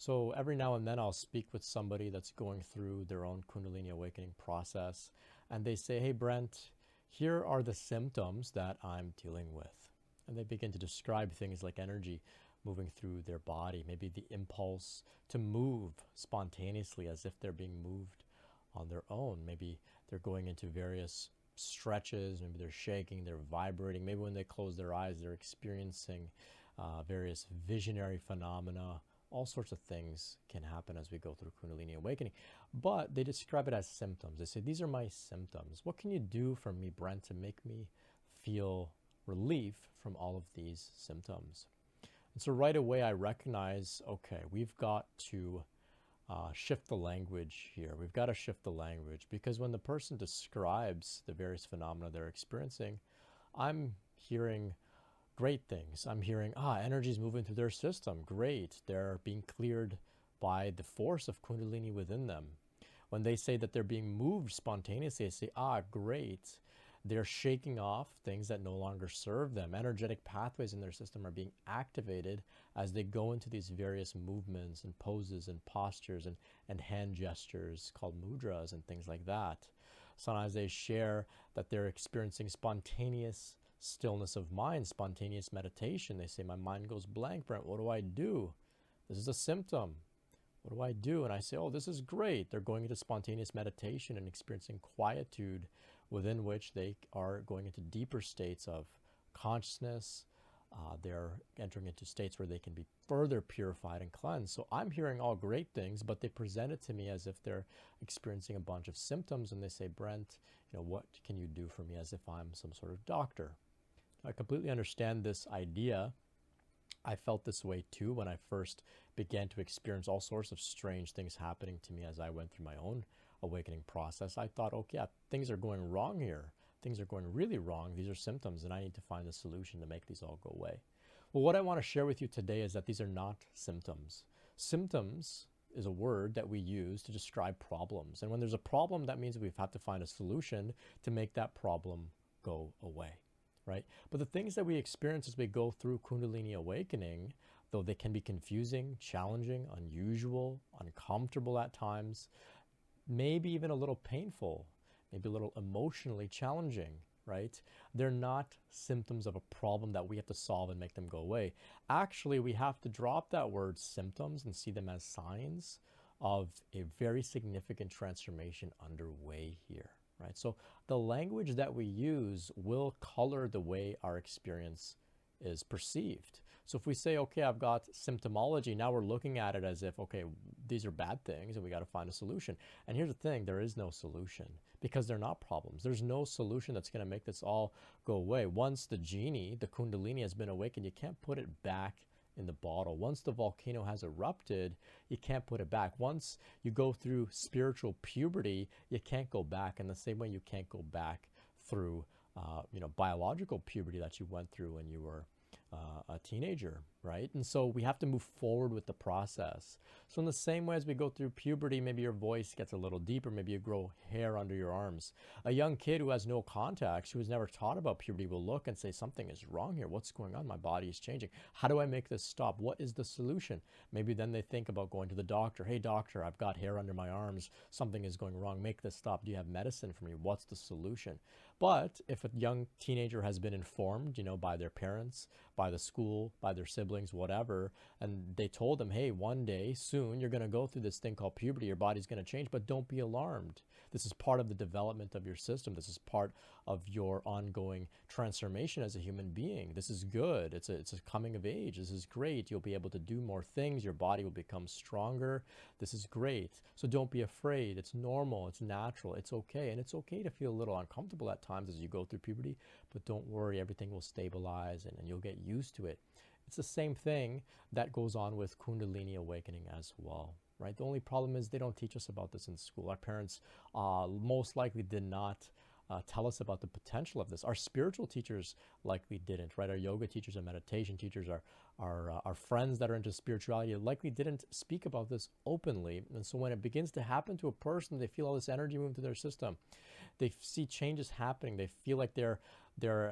So every now and then I'll speak with somebody that's going through their own Kundalini awakening process, and they say, "Hey, Brent, here are the symptoms that I'm dealing with." And they begin to describe things like energy moving through their body, maybe the impulse to move spontaneously as if they're being moved on their own. Maybe they're going into various stretches, maybe they're shaking, they're vibrating. Maybe when they close their eyes, they're experiencing various visionary phenomena. All sorts of things can happen as we go through Kundalini awakening. But they describe it as symptoms. They say, "These are my symptoms. What can you do for me, Brent, to make me feel relief from all of these symptoms?" And so right away I recognize, okay, we've got to shift the language here. We've got to shift the language, because when the person describes the various phenomena they're experiencing, I'm hearing great things. I'm hearing, energy's moving through their system. Great. They're being cleared by the force of Kundalini within them. When they say that they're being moved spontaneously, I say, great. They're shaking off things that no longer serve them. Energetic pathways in their system are being activated as they go into these various movements and poses and postures and hand gestures called mudras and things like that. Sometimes they share that they're experiencing spontaneous stillness of mind, spontaneous meditation. They say, "My mind goes blank, Brent. What do I do? This is a symptom. What do I do?" And I say, "Oh, this is great." They're going into spontaneous meditation and experiencing quietude, within which they are going into deeper states of consciousness. They're entering into states where they can be further purified and cleansed. So I'm hearing all great things, but they present it to me as if they're experiencing a bunch of symptoms, and they say, "Brent, what can you do for me?" As if I'm some sort of doctor. I completely understand this idea. I felt this way too when I first began to experience all sorts of strange things happening to me as I went through my own awakening process. I thought, okay, yeah, things are going wrong here. Things are going really wrong. These are symptoms, and I need to find a solution to make these all go away. Well, what I want to share with you today is that these are not symptoms. Symptoms is a word that we use to describe problems. And when there's a problem, that means we've had to find a solution to make that problem go away. Right? But the things that we experience as we go through Kundalini awakening, though they can be confusing, challenging, unusual, uncomfortable at times, maybe even a little painful, maybe a little emotionally challenging, right? They're not symptoms of a problem that we have to solve and make them go away. Actually, we have to drop that word symptoms and see them as signs of a very significant transformation underway here. Right? So the language that we use will color the way our experience is perceived. So if we say, okay, I've got symptomology, now we're looking at it as if, okay, these are bad things and we got to find a solution. And here's the thing, there is no solution, because they're not problems. There's no solution that's going to make this all go away. Once the genie, the Kundalini, has been awakened, you can't put it back in the bottle. Once the volcano has erupted, you can't put it back. Once you go through spiritual puberty, you can't go back. In the same way you can't go back through biological puberty that you went through when you were a teenager, right? And so we have to move forward with the process. So in the same way as we go through puberty, maybe your voice gets a little deeper, maybe you grow hair under your arms. A young kid who has no context, who was never taught about puberty, will look and say, something is wrong here. What's going on? My body is changing. How do I make this stop? What is the solution? Maybe then they think about going to the doctor. Hey, doctor, I've got hair under my arms. Something is going wrong. Make this stop. Do you have medicine for me? What's the solution? But if a young teenager has been informed, by their parents, by the school, by their siblings, whatever, and they told them, hey, one day soon you're going to go through this thing called puberty, your body's going to change, but don't be alarmed. This is part of the development of your system. This is part of your ongoing transformation as a human being. This is good. It's a coming of age. This is great. You'll be able to do more things. Your body will become stronger. This is great. So don't be afraid. It's normal. It's natural. It's okay. And it's okay to feel a little uncomfortable at times as you go through puberty, but don't worry. Everything will stabilize and you'll get used to it. It's the same thing that goes on with Kundalini awakening as well, right? The only problem is they don't teach us about this in school. Our parents most likely did not tell us about the potential of this. Our spiritual teachers likely didn't, right? Our yoga teachers and meditation teachers, our friends that are into spirituality likely didn't speak about this openly. And so when it begins to happen to a person, they feel all this energy moving through their system. They see changes happening. They feel like they're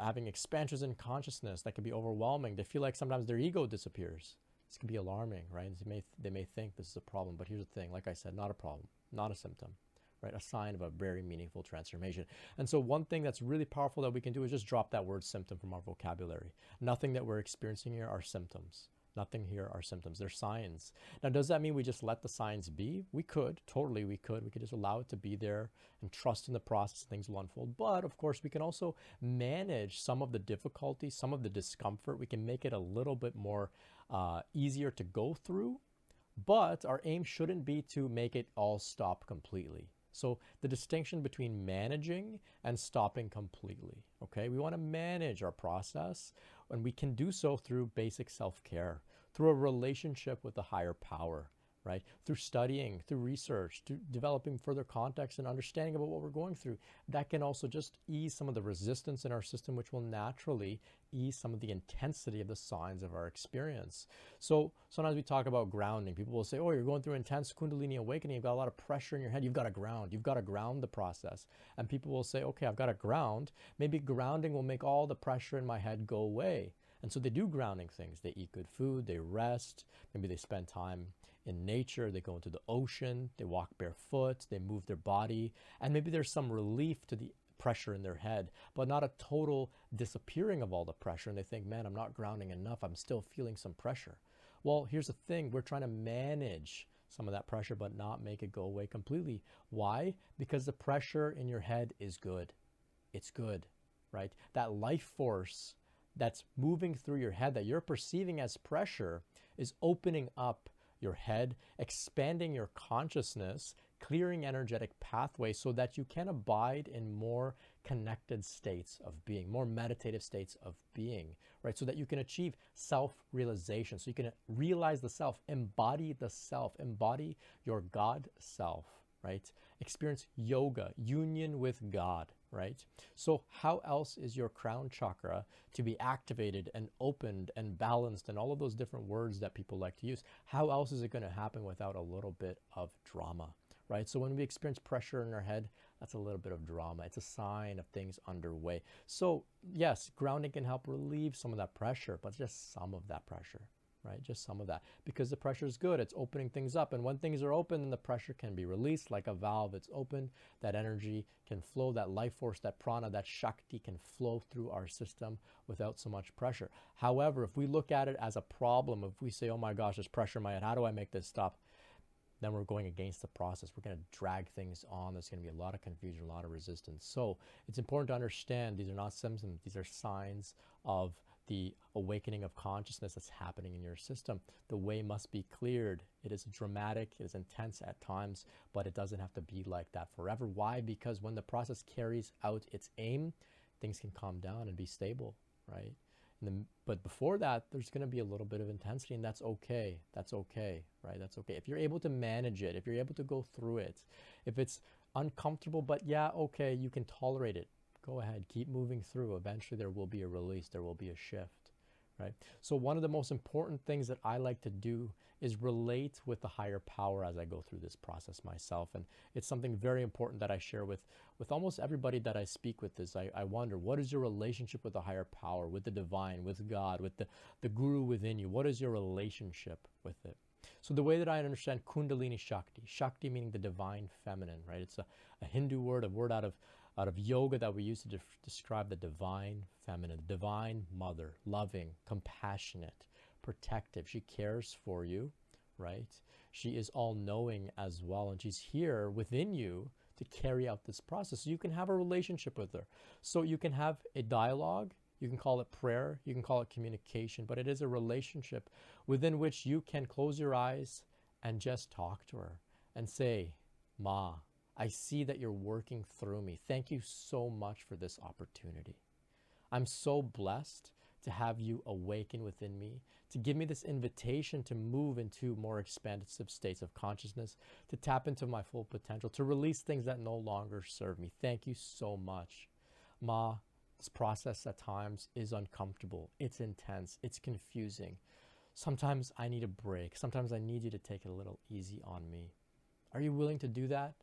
having expansions in consciousness that can be overwhelming. They feel like sometimes their ego disappears. This can be alarming, right? They may think this is a problem, but here's the thing, like I said, not a problem, not a symptom, right? A sign of a very meaningful transformation. And so one thing that's really powerful that we can do is just drop that word symptom from our vocabulary. Nothing that we're experiencing here are symptoms. Nothing here are symptoms. They're signs. Now, does that mean we just let the signs be? We could. Totally, we could. We could just allow it to be there and trust in the process. Things will unfold. But, of course, we can also manage some of the difficulty, some of the discomfort. We can make it a little bit more easier to go through. But our aim shouldn't be to make it all stop completely. So the distinction between managing and stopping completely, okay? We want to manage our process, and we can do so through basic self-care, through a relationship with a higher power, right? Through studying, through research, through developing further context and understanding about what we're going through. That can also just ease some of the resistance in our system, which will naturally ease some of the intensity of the signs of our experience. So sometimes we talk about grounding. People will say, oh, you're going through intense Kundalini awakening. You've got a lot of pressure in your head. You've got to ground. You've got to ground the process. And people will say, okay, I've got to ground. Maybe grounding will make all the pressure in my head go away. And so they do grounding things. They eat good food. They rest. Maybe they spend time in nature. They go into the ocean. They walk barefoot. They move their body. And maybe there's some relief to the pressure in their head, but not a total disappearing of all the pressure. And they think, man, I'm not grounding enough. I'm still feeling some pressure. Well, here's the thing. We're trying to manage some of that pressure, but not make it go away completely. Why? Because the pressure in your head is good. It's good, right? That life force that's moving through your head that you're perceiving as pressure is opening up your head, expanding your consciousness, clearing energetic pathways so that you can abide in more connected states of being, more meditative states of being, right? So that you can achieve self-realization, so you can realize the self, embody your God self, right? Experience yoga, union with God, right? So how else is your crown chakra to be activated and opened and balanced and all of those different words that people like to use? How else is it going to happen without a little bit of drama, right? So when we experience pressure in our head, that's a little bit of drama. It's a sign of things underway. So yes, grounding can help relieve some of that pressure, but just some of that pressure, right? Just some of that, because the pressure is good. It's opening things up. And when things are open, then the pressure can be released like a valve. It's open. That energy can flow. That life force, that prana, that Shakti can flow through our system without so much pressure. However, if we look at it as a problem, if we say, oh my gosh, there's pressure in my head, how do I make this stop? Then we're going against the process. We're going to drag things on. There's going to be a lot of confusion, a lot of resistance. So it's important to understand these are not symptoms. These are signs of the awakening of consciousness that's happening in your system. The way must be cleared. It is dramatic, it is intense at times, but it doesn't have to be like that forever. Why? Because when the process carries out its aim, things can calm down and be stable, right? But before that, there's going to be a little bit of intensity, and that's okay. That's okay, right? That's okay. If you're able to manage it, if you're able to go through it, if it's uncomfortable, but yeah, okay, you can tolerate it. Go ahead, keep moving through. Eventually there will be a release, there will be a shift, right? So one of the most important things that I like to do is relate with the higher power as I go through this process myself. And it's something very important that I share with almost everybody that I speak with is I wonder, what is your relationship with the higher power, with the divine, with God, with the guru within you? What is your relationship with it? So the way that I understand Kundalini Shakti, Shakti meaning the divine feminine, right? It's a Hindu word, a word out of yoga that we use to describe the divine feminine, the divine mother, loving, compassionate, protective. She cares for you, right? She is all-knowing as well, and she's here within you to carry out this process. So you can have a relationship with her. So you can have a dialogue, you can call it prayer, you can call it communication, but it is a relationship within which you can close your eyes and just talk to her and say, Ma, I see that you're working through me. Thank you so much for this opportunity. I'm so blessed to have you awaken within me, to give me this invitation to move into more expansive states of consciousness, to tap into my full potential, to release things that no longer serve me. Thank you so much. Ma, this process at times is uncomfortable. It's intense. It's confusing. Sometimes I need a break. Sometimes I need you to take it a little easy on me. Are you willing to do that?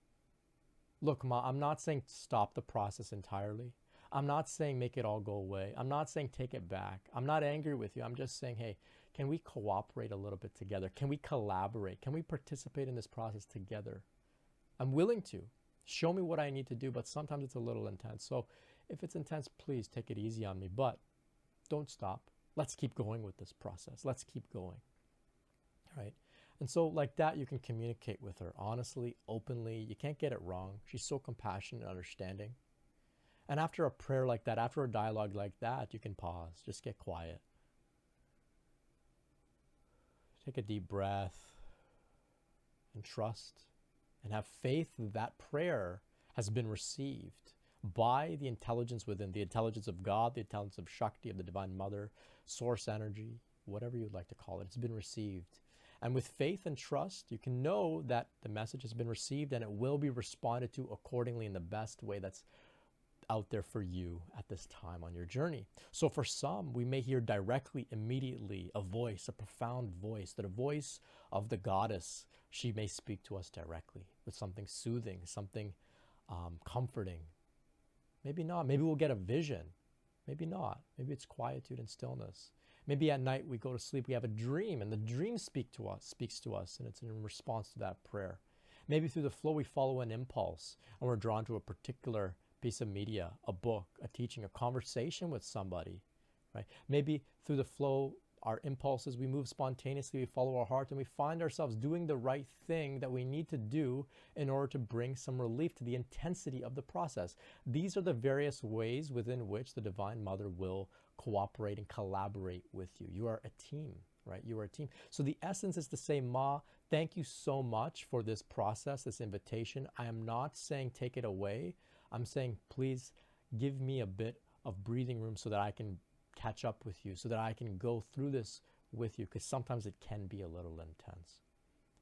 Look, Ma, I'm not saying stop the process entirely. I'm not saying make it all go away. I'm not saying take it back. I'm not angry with you. I'm just saying, hey, Can we cooperate a little bit together? Can we collaborate? Can we participate in this process together? I'm willing to. Show me what I need to do, but sometimes it's a little intense. So if it's intense, please take it easy on me, but don't stop. Let's keep going with this process. Let's keep going, right? And so like that, you can communicate with her honestly, openly. You can't get it wrong. She's so compassionate and understanding. And after a prayer like that, after a dialogue like that, you can pause, just get quiet. Take a deep breath and trust and have faith that prayer has been received by the intelligence within, the intelligence of God, the intelligence of Shakti, of the Divine Mother, source energy, whatever you'd like to call it. It's been received. And with faith and trust, you can know that the message has been received and it will be responded to accordingly in the best way that's out there for you at this time on your journey. So for some, we may hear directly, immediately, a voice, a profound voice, that a voice of the goddess. She may speak to us directly with something soothing, something comforting. Maybe not. Maybe we'll get a vision. Maybe not. Maybe it's quietude and stillness. Maybe at night we go to sleep, we have a dream, and the dream speaks to us, and it's in response to that prayer. Maybe through the flow we follow an impulse, and we're drawn to a particular piece of media, a book, a teaching, a conversation with somebody, right? Maybe through the flow, our impulses, we move spontaneously, we follow our heart, and we find ourselves doing the right thing that we need to do in order to bring some relief to the intensity of the process. These are the various ways within which the Divine Mother will cooperate and collaborate with you. You are a team, right? You are a team. So the essence is to say, Ma, thank you so much for this process, this invitation. I am not saying take it away. I'm saying, please give me a bit of breathing room so that I can catch up with you, so that I can go through this with you, because sometimes it can be a little intense.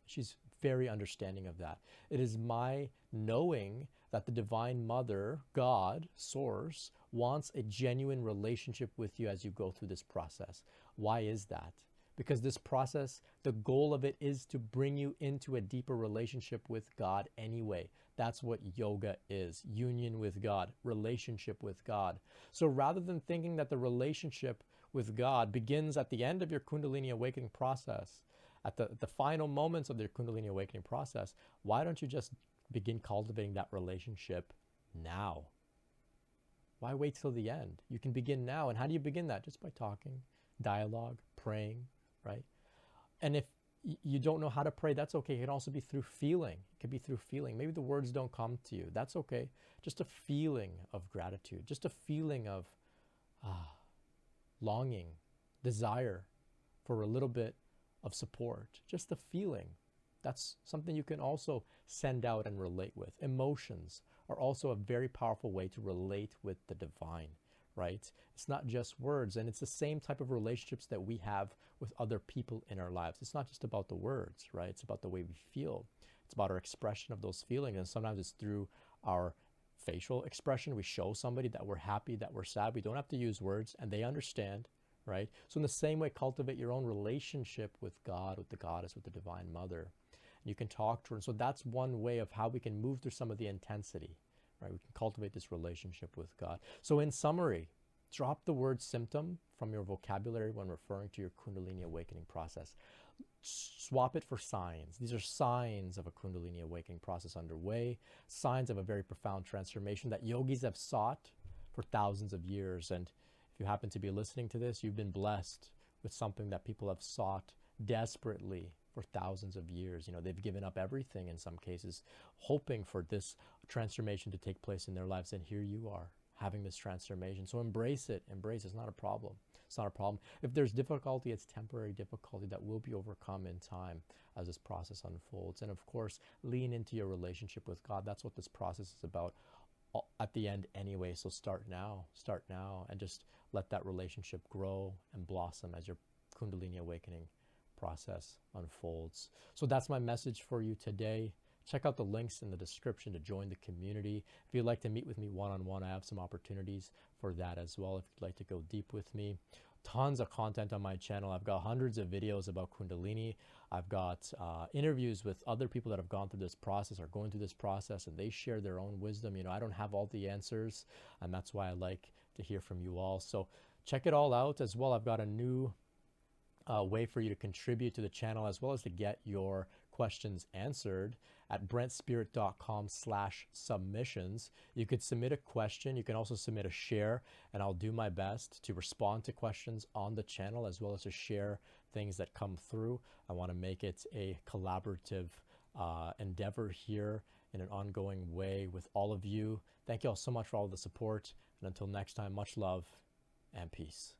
She's very understanding of that. It is my knowing that the Divine Mother, God, Source, wants a genuine relationship with you as you go through this process. Why is that? Because this process, the goal of it is to bring you into a deeper relationship with God anyway. That's what yoga is. Union with God, relationship with God. So rather than thinking that the relationship with God begins at the end of your Kundalini awakening process, at the final moments of your Kundalini awakening process, why don't you just begin cultivating that relationship now? Why wait till the end? You can begin now. And how do you begin that? Just by talking, dialogue, praying, right? And if you don't know how to pray, that's okay. It can also be through feeling. It could be through feeling. Maybe the words don't come to you. That's okay. Just a feeling of gratitude. Just a feeling of longing, desire for a little bit of support. Just a feeling. That's something you can also send out and relate with. Emotions are also a very powerful way to relate with the divine, right? It's not just words, and it's the same type of relationships that we have with other people in our lives. It's not just about the words, right? It's about the way we feel. It's about our expression of those feelings, and sometimes it's through our facial expression. We show somebody that we're happy, that we're sad. We don't have to use words, and they understand, right? So in the same way, cultivate your own relationship with God, with the Goddess, with the Divine Mother. You can talk to her. And so that's one way of how we can move through some of the intensity, right? We can cultivate this relationship with God. So in summary, drop the word symptom from your vocabulary when referring to your Kundalini awakening process. Swap it for signs. These are signs of a Kundalini awakening process underway, signs of a very profound transformation that yogis have sought for thousands of years. And if you happen to be listening to this, you've been blessed with something that people have sought desperately for thousands of years. You know, they've given up everything in some cases, hoping for this transformation to take place in their lives. And here you are having this transformation. So embrace it. Embrace it. It's not a problem. It's not a problem. If there's difficulty, it's temporary difficulty that will be overcome in time as this process unfolds. And of course, lean into your relationship with God. That's what this process is about at the end anyway. So start now, and just let that relationship grow and blossom as your Kundalini awakening process unfolds. So that's my message for you today. Check out the links in the description to join the community. If you'd like to meet with me one-on-one, I have some opportunities for that as well. If you'd like to go deep with me, tons of content on my channel. I've got hundreds of videos about Kundalini. I've got interviews with other people that have gone through this process or going through this process, and they share their own wisdom. You know, I don't have all the answers, and that's why I like to hear from you all. So check it all out as well. I've got a new way for you to contribute to the channel as well as to get your questions answered at brentspirit.com/submissions. You could submit a question. You can also submit a share, and I'll do my best to respond to questions on the channel as well as to share things that come through. I want to make it a collaborative endeavor here in an ongoing way with all of you. Thank you all so much for all the support. And until next time, much love and peace.